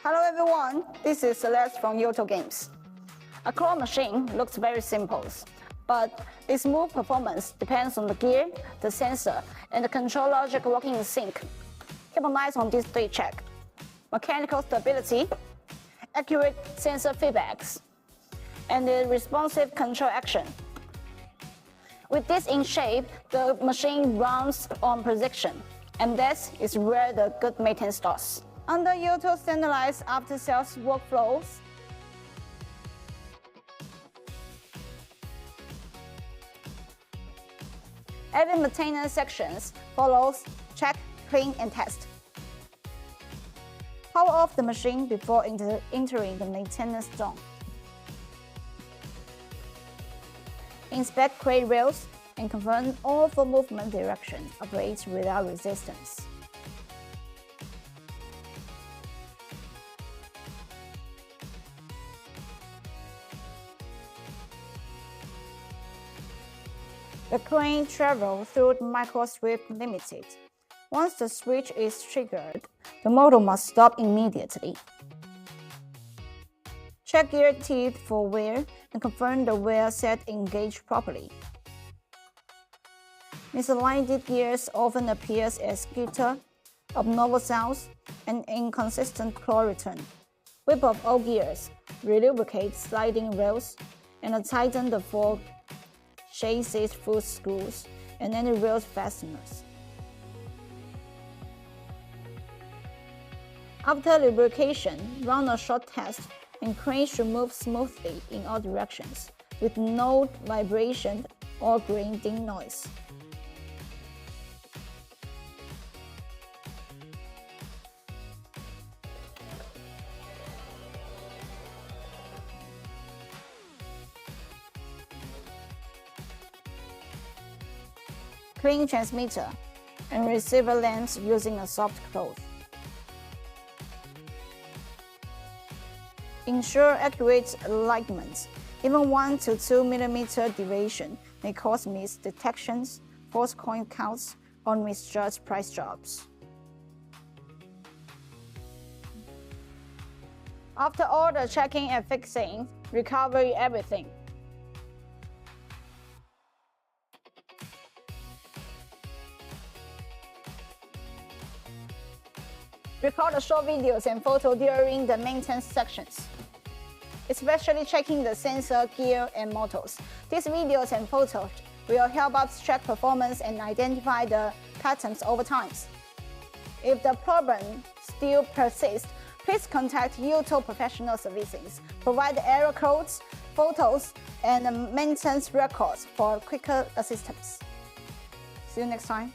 Hello everyone, this is Celeste from Yoto Games. A claw machine looks very simple, but its smooth performance depends on the gear, the sensor, and the control logic working in sync. Keep an eye on this 3 check: mechanical stability, accurate sensor feedbacks, and the responsive control action. With this in shape, the machine runs on precision, and that is where the good maintenance starts. Under Yoto standardized after-sales workflows, every maintenance section follows check, clean, and test. Power off the machine before entering the maintenance zone. Inspect crate rails and confirm all for movement direction operates without resistance. The crane travels through micro sweep limited. Once the switch is triggered, the motor must stop immediately. Check gear teeth for wear and confirm the wear set engaged properly. Misaligned gears often appears as skitter, abnormal sounds, and inconsistent claw return. Whip off all gears, relubricate sliding rails, and tighten the 4 chassis foot screws and any rail fasteners. After lubrication, run a short test and crane should move smoothly in all directions with no vibration or grinding noise. Clean transmitter and receiver lamps using a soft cloth. Ensure accurate alignment. Even 1 to 2 mm deviation may cause missed detections, false coin counts, or misjudged price drops. After all the checking and fixing, recover everything. Record short videos and photos during the maintenance sections, especially checking the sensor, gear, and motors. These videos and photos will help us check performance and identify the patterns over time. If the problem still persists, please contact Yoto Professional Services. Provide error codes, photos, and maintenance records for quicker assistance. See you next time.